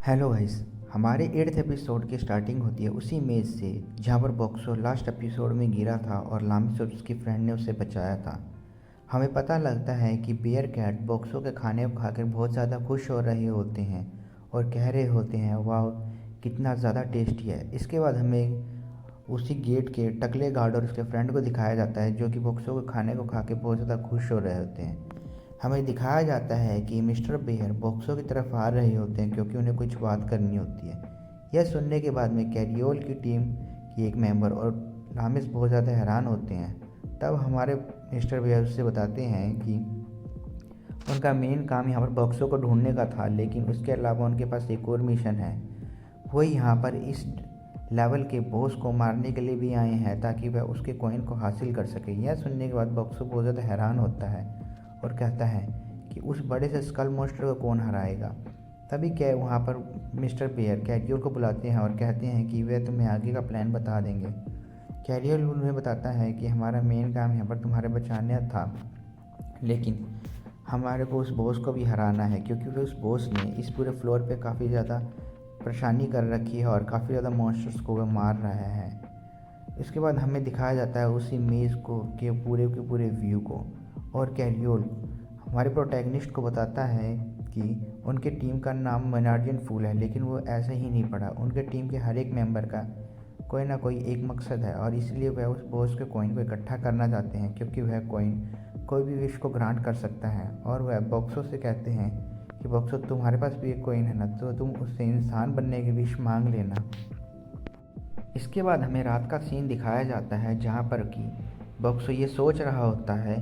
Hello guys. हमारे 8th episode की starting होती है उसी मेज से जहाँ पर बॉक्सो लास्ट एपिसोड में गिरा था और लामिस और उसकी फ्रेंड ने उसे बचाया था। हमें पता लगता है कि बेयर कैट बॉक्सो के खाने को खाकर बहुत ज़्यादा खुश हो रहे होते हैं और कह रहे होते हैं वाह कितना ज़्यादा टेस्टी है। इसके बाद हमें उसी गेट के टकले गार्ड और उसके फ्रेंड को दिखाया जाता है जो कि बॉक्सो के खाने को खा के बहुत ज़्यादा खुश हो रहे होते हैं। हमें दिखाया जाता है कि मिस्टर बेयर बॉक्सो की तरफ आ रहे होते हैं क्योंकि उन्हें कुछ बात करनी होती है। यह सुनने के बाद में कैरियोल की टीम की एक मेंबर और लामिस बहुत ज़्यादा हैरान होते हैं। तब हमारे मिस्टर बेयर उससे बताते हैं कि उनका मेन काम यहाँ पर बॉक्सो को ढूंढने का था, लेकिन उसके अलावा उनके पास एक और मिशन है। वो यहाँ पर इस लेवल के बॉस को मारने के लिए भी आए हैं ताकि वह उसके कॉइन को हासिल कर सके। यह सुनने के बाद बॉक्सो बहुत ज़्यादा हैरान होता है और कहता है कि उस बड़े से स्कल मॉन्स्टर को कौन हराएगा। तभी क्या वहाँ पर मिस्टर बेयर कैरियर को बुलाते हैं और कहते हैं कि वे तुम्हें आगे का प्लान बता देंगे। कैरियर उन्हें बताता है कि हमारा मेन काम यहाँ पर तुम्हारे बचाने था, लेकिन हमारे को उस बॉस को भी हराना है क्योंकि वे उस बॉस ने इस पूरे फ्लोर पे काफ़ी ज़्यादा परेशानी कर रखी है और काफ़ी ज़्यादा मॉन्स्टर्स को वह मार रहा है। इसके बाद हमें दिखाया जाता है उसी मेज़ को के पूरे व्यू को और कैरियोल हमारे प्रोटैगनिस्ट को बताता है कि उनके टीम का नाम मेनार्जियन फूल है, लेकिन वो ऐसे ही नहीं पड़ा। उनके टीम के हर एक मेंबर का कोई ना कोई एक मकसद है और इसलिए वह उस बॉस के कॉइन को इकट्ठा करना चाहते हैं क्योंकि वह कॉइन कोई भी विश को ग्रांट कर सकता है। और वह बॉक्सो से कहते हैं कि बॉक्सो तुम्हारे पास भी एक कॉइन है ना, तो तुम उससे इंसान बनने की विश मांग लेना। इसके बाद हमें रात का सीन दिखाया जाता है जहाँ पर कि बॉक्सो ये सोच रहा होता है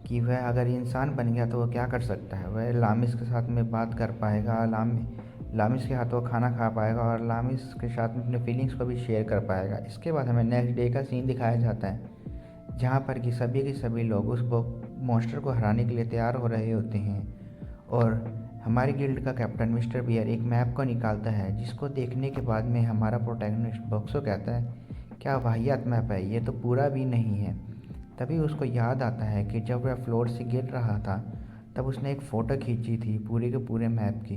कि वह अगर इंसान बन गया तो वह क्या कर सकता है। वह लामिस के साथ में बात कर पाएगा, लामिस के हाथों खाना खा पाएगा और लामिस के साथ में अपने फीलिंग्स को भी शेयर कर पाएगा। इसके बाद हमें नेक्स्ट डे का सीन दिखाया जाता है जहाँ पर कि सभी के सभी लोग उस मॉन्स्टर को हराने के लिए तैयार हो रहे होते हैं और हमारी गिल्ड का कैप्टन मिस्टर बियर एक मैप को निकालता है जिसको देखने के बाद में हमारा प्रोटैगनिस्ट बॉक्सो कहता है क्या वाहियात मैप है, ये तो पूरा भी नहीं है। तभी उसको याद आता है कि जब वह फ्लोर से गिर रहा था तब उसने एक फ़ोटो खींची थी पूरे के पूरे मैप की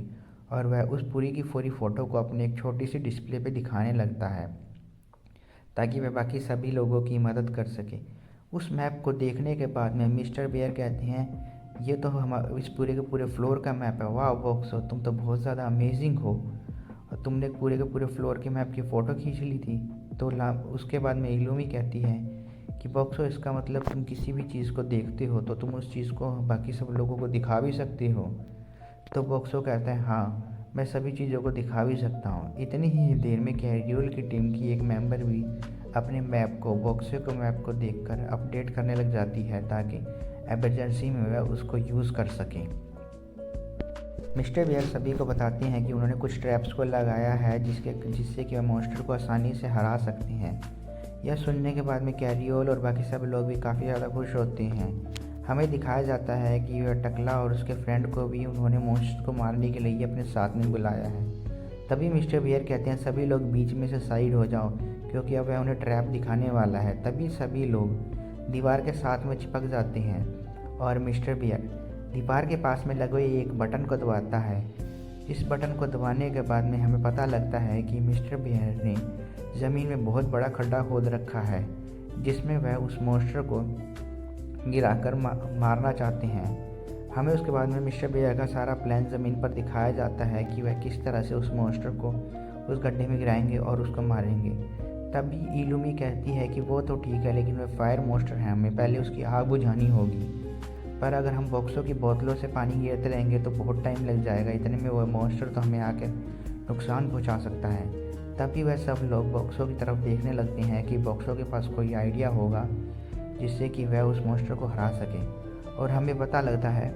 और वह उस पूरी की पूरी फ़ोटो को अपने एक छोटी सी डिस्प्ले पे दिखाने लगता है ताकि वह बाकी सभी लोगों की मदद कर सके। उस मैप को देखने के बाद में मिस्टर बेयर कहते हैं ये तो हमारे इस पूरे के पूरे फ्लोर का मैप है। वाह बॉक्सो, तुम तो बहुत ज़्यादा अमेजिंग हो और तुमने पूरे के पूरे फ्लोर के मैप की फ़ोटो खींच ली थी। तो उसके बाद में इलूमी कहती है कि बॉक्सो इसका मतलब तुम किसी भी चीज़ को देखते हो तो तुम उस चीज़ को बाकी सब लोगों को दिखा भी सकते हो। तो बॉक्सो कहता है हाँ, मैं सभी चीज़ों को दिखा भी सकता हूँ। इतनी ही देर में कैरियोल की टीम की एक मेंबर भी अपने मैप को बॉक्सो के मैप को देखकर अपडेट करने लग जाती है ताकि एमरजेंसी में वह उसको यूज़ कर सकें। मिस्टर बेयर सभी को बताते हैं कि उन्होंने कुछ ट्रैप्स को लगाया है जिससे कि वह मॉन्स्टर को आसानी से हरा सकते हैं। यह सुनने के बाद में कैरियोल और बाकी सब लोग भी काफ़ी ज़्यादा खुश होते हैं। हमें दिखाया जाता है कि वह टकला और उसके फ्रेंड को भी उन्होंने मॉन्स्टर को मारने के लिए अपने साथ में बुलाया है। तभी मिस्टर बेयर कहते हैं सभी लोग बीच में से साइड हो जाओ क्योंकि अब वह उन्हें ट्रैप दिखाने वाला है। तभी सभी लोग दीवार के साथ में चिपक जाते हैं और मिस्टर बेयर दीवार के पास में लगे एक बटन को दबाता है। इस बटन को दबाने के बाद में हमें पता लगता है कि मिस्टर बेयर ने ज़मीन में बहुत बड़ा खड्डा खोद रखा है जिसमें वह उस मॉन्स्टर को गिराकर मारना चाहते हैं। हमें उसके बाद में मिस्टर बेयर का सारा प्लान ज़मीन पर दिखाया जाता है कि वह किस तरह से उस मॉन्स्टर को उस गड्ढे में गिराएंगे और उसको मारेंगे। तभी इलूमी कहती है कि वो तो ठीक है, लेकिन वह फायर मॉन्स्टर है, हमें पहले उसकी आग बुझानी होगी। पर अगर हम बॉक्सों की बोतलों से पानी गिरते रहेंगे तो बहुत टाइम लग जाएगा, इतने में वह मॉन्स्टर तो हमें आकर नुकसान पहुँचा सकता है। तभी वह सब लोग बॉक्सो की तरफ देखने लगते हैं कि बॉक्सो के पास कोई आइडिया होगा जिससे कि वह उस मॉन्स्टर को हरा सके और हमें पता लगता है।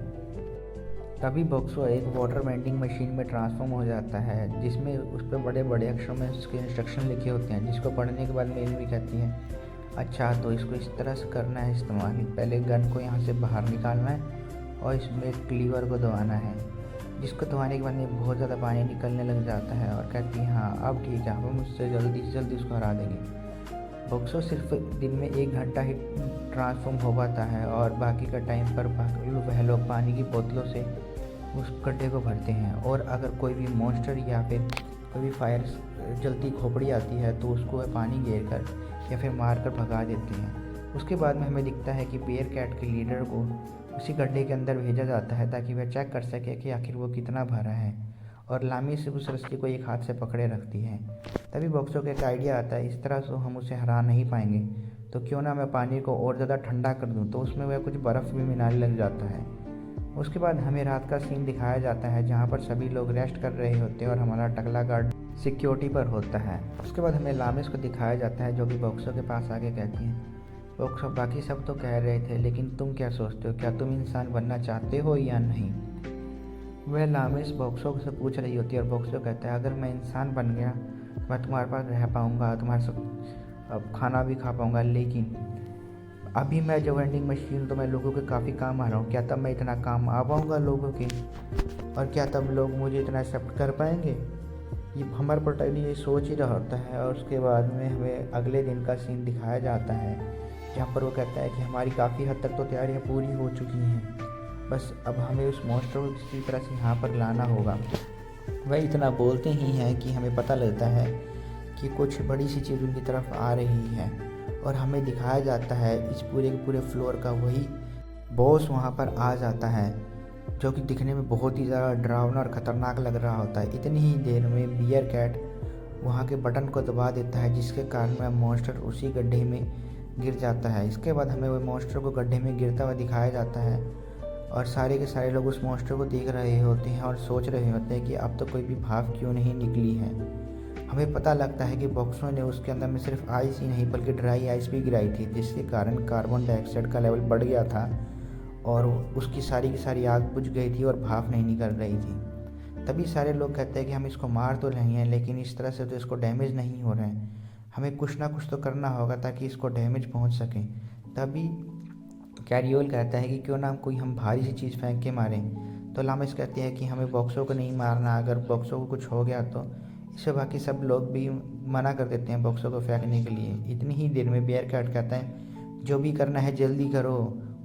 तभी बॉक्सो एक वाटर बेंडिंग मशीन में ट्रांसफॉर्म हो जाता है जिसमें उस पर बड़े बड़े अक्षरों में उसके इंस्ट्रक्शन लिखे होते हैं जिसको पढ़ने के बाद मेल भी कहती है अच्छा तो इसको इस तरह से करना है इस्तेमाल, पहले गन को यहाँ से बाहर निकालना है और इसमें क्लीवर को दबाना है, जिसको दबाने के बाद में बहुत ज़्यादा पानी निकलने लग जाता है और कहती है हाँ अब ठीक है, हम उससे जल्दी से जल्दी उसको हरा देंगे। बॉक्सो सिर्फ दिन में 1 घंटा ही ट्रांसफॉर्म हो पाता है और बाकी का टाइम पर वह लोग पानी की बोतलों से उस गड्ढे को भरते हैं और अगर कोई भी मॉन्स्टर या फिर कोई भी फायर जलती खोपड़ी आती है तो उसको पानी घेर कर या फिर मार कर भगा देते हैं। उसके बाद में हमें दिखता है कि बेयर कैट के लीडर को उसी गड्ढे के अंदर भेजा जाता है ताकि वह चेक कर सके कि आखिर वो कितना भरा है, और लामी से उस रस्सी को एक हाथ से पकड़े रखती है। तभी बॉक्सो को एक आइडिया आता है, इस तरह से हम उसे हरा नहीं पाएंगे, तो क्यों ना मैं पानी को और ज़्यादा ठंडा कर दूं। तो उसमें वह कुछ बर्फ़ भी मिलाने लग जाता है। उसके बाद हमें रात का सीन दिखाया जाता है जहाँ पर सभी लोग रेस्ट कर रहे होते हैं और हमारा टकला गार्ड सिक्योरिटी पर होता है। उसके बाद हमें लामिस को दिखाया जाता है जो कि बॉक्सो के पास आके कहती है, बॉक्सो बाकी सब तो कह रहे थे, लेकिन तुम क्या सोचते हो, क्या तुम इंसान बनना चाहते हो या नहीं। वह लामिस बॉक्सो से पूछ रही होती है और बॉक्सो कहता है, अगर मैं इंसान बन गया तो मैं तुम्हारे पास रह पाऊँगा, तुम्हारे साथ खाना भी खा पाऊँगा, लेकिन अभी मैं जो वेंडिंग मशीन तो मैं लोगों के काफ़ी काम आ रहा हूँ, क्या तब मैं इतना काम आ पाऊँगा लोगों के, और क्या तब लोग मुझे इतना एक्सेप्ट कर पाएंगे। ये हमारा प्रोटैगनिस्ट ये सोच ही रहा होता है। और उसके बाद में हमें अगले दिन का सीन दिखाया जाता है जहाँ पर वो कहता है कि हमारी काफ़ी हद तक तो तैयारियाँ पूरी हो चुकी हैं, बस अब हमें उस मॉन्स्टर को किसी तरह से यहाँ पर लाना होगा। वह इतना बोलते ही हैं कि हमें पता लगता है कि कुछ बड़ी सी चीज़ उनकी तरफ आ रही है, और हमें दिखाया जाता है इस पूरे के पूरे फ्लोर का वही बॉस वहाँ पर आ जाता है, जो कि दिखने में बहुत ही ज़्यादा डरावना और ख़तरनाक लग रहा होता है। इतनी ही देर में बियर कैट वहाँ के बटन को दबा देता है, जिसके कारण वह मॉन्स्टर उसी गड्ढे में गिर जाता है। इसके बाद हमें वह मॉन्स्टर को गड्ढे में गिरता हुआ दिखाया जाता है, और सारे के सारे लोग उस मॉन्स्टर को देख रहे होते हैं और सोच रहे होते हैं कि अब तो कोई भी भाप क्यों नहीं निकली है। हमें पता लगता है कि बॉक्सो ने उसके अंदर में सिर्फ आइस ही नहीं बल्कि ड्राई आइस भी गिराई थी, जिसके कारण कार्बन डाइऑक्साइड का लेवल बढ़ गया था और उसकी सारी की सारी आग बुझ गई थी और भाप नहीं निकल रही थी। तभी सारे लोग कहते हैं कि हम इसको मार तो नहीं हैं, लेकिन इस तरह से तो इसको डैमेज नहीं हो रहे हैं, हमें कुछ ना कुछ तो करना होगा ताकि इसको डैमेज पहुंच सके। तभी कैरियोल कहता है कि क्यों ना कोई हम भारी सी चीज़ फेंक के मारें। तो लामिस कहती है कि हमें बॉक्सो को नहीं मारना, अगर बॉक्सो को कुछ हो गया तो। इससे बाकी सब लोग भी मना कर देते हैं बॉक्सो को फेंकने के लिए। इतनी ही देर में बियर कैट कहता है, जो भी करना है जल्दी करो,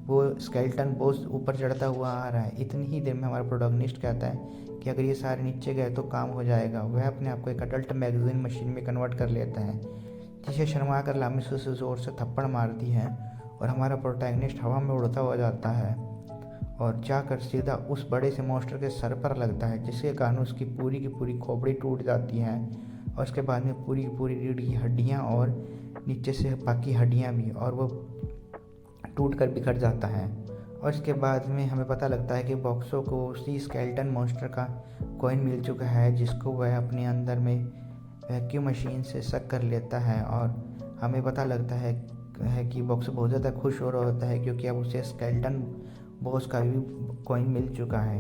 वो स्केलेटन बॉस ऊपर चढ़ता हुआ आ रहा है। इतनी ही देर में हमारा प्रोटैगनिस्ट कहता है कि अगर ये सारे नीचे गए तो काम हो जाएगा। वह अपने आप को एक अडल्ट मैगजीन मशीन में कन्वर्ट कर लेता है, जिसे शर्मा कर लामिस उसे ज़ोर से थप्पड़ मारती है और हमारा प्रोटैगनिस्ट हवा में उड़ता हुआ जाता है और जाकर सीधा उस बड़े से मॉन्स्टर के सर पर लगता है, जिसके कारण उसकी पूरी की पूरी खोपड़ी टूट जाती है और उसके बाद में पूरी की पूरी रीढ़ की हड्डियाँ और नीचे से बाकी हड्डियाँ भी, और वो टूट कर बिखर जाता है। और इसके बाद में हमें पता लगता है कि बॉक्सो को उसी स्केलेटन मॉन्स्टर का कॉइन मिल चुका है, जिसको वह अपने अंदर में वैक्यूम मशीन से सक कर लेता है। और हमें पता लगता है कि बॉक्सो बहुत ज़्यादा खुश हो रहा होता है क्योंकि अब उसे स्केलेटन बॉस का भी कॉइन मिल चुका है।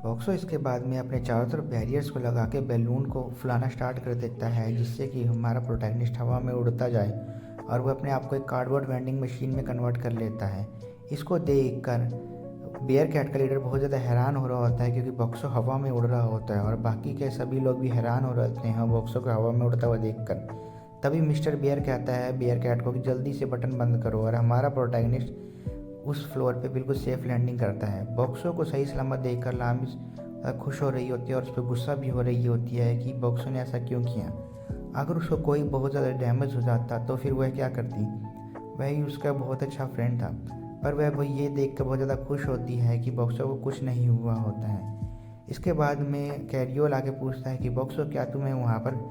बॉक्सो इसके बाद में अपने चारों तरफ बैरियर्स को लगा के बैलून को फुलाना स्टार्ट कर देता है, जिससे कि हमारा प्रोटैगनिस्ट हवा में उड़ता जाए और वह अपने आप को एक कार्डबोर्ड वेंडिंग मशीन में कन्वर्ट कर लेता है। इसको देखकर बियर कैट का लीडर बहुत ज़्यादा हैरान हो रहा होता है क्योंकि बॉक्सो हवा में उड़ रहा होता है, और बाकी के सभी लोग भी हैरान हो रहते हैं बॉक्सो को हवा में उड़ता हुआ देखकर। तभी मिस्टर बियर कहता है बियर कैट को कि जल्दी से बटन बंद करो, और हमारा प्रोटैगनिस्ट उस फ्लोर पे बिल्कुल सेफ लैंडिंग करता है। बॉक्सो को सही सलामत देखकर लामिस खुश हो रही होती है और उस पर गुस्सा भी हो रही होती है कि बॉक्सो ने ऐसा क्यों किया। अगर उसको कोई बहुत ज़्यादा डैमेज हो जाता तो फिर वह क्या करती, वही उसका बहुत अच्छा फ्रेंड था, पर वह ये देख कर बहुत ज़्यादा खुश होती है कि बॉक्सो को कुछ नहीं हुआ होता है। इसके बाद में कैरियोल आके पूछता है कि बॉक्सो क्या तुम्हें वहाँ पर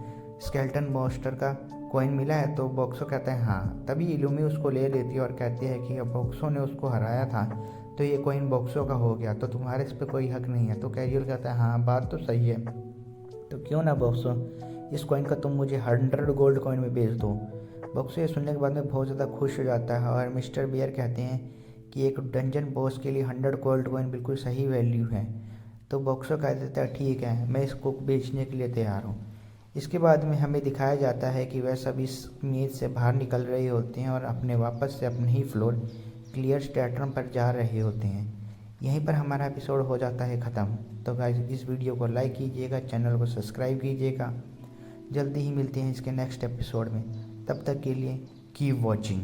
स्केलेटन मॉन्स्टर का कॉइन मिला है। तो बॉक्सो कहता है हाँ। तभी इलुमी उसको ले लेती है और कहती है कि अब बॉक्सो ने उसको हराया था तो ये कॉइन बॉक्सो का हो गया, तो तुम्हारे इस पर कोई हक नहीं है। तो कैरियोल कहता है हाँ बात तो सही है, तो क्यों ना बॉक्सो इस कॉइन का तुम मुझे 100 गोल्ड कॉइन में बेच दो। बॉक्सो ये सुनने के बाद में बहुत ज़्यादा खुश हो जाता है और मिस्टर बियर कहते हैं कि एक डंजन बॉस के लिए 100 गोल्ड कॉइन बिल्कुल सही वैल्यू है। तो बॉक्सो कह देता है ठीक है, मैं इसको बेचने के लिए तैयार हूँ। इसके बाद में हमें दिखाया जाता है कि वह सब इस मेज से बाहर निकल रहे होते हैं और अपने वापस से अपने ही फ्लोर क्लियर स्टेटरम पर जा रहे होते हैं। यहीं पर हमारा एपिसोड हो जाता है ख़त्म। तो गाइस इस वीडियो को लाइक कीजिएगा, चैनल को सब्सक्राइब कीजिएगा। जल्दी ही मिलते हैं इसके नेक्स्ट एपिसोड में, तब तक के लिए कीप वॉचिंग।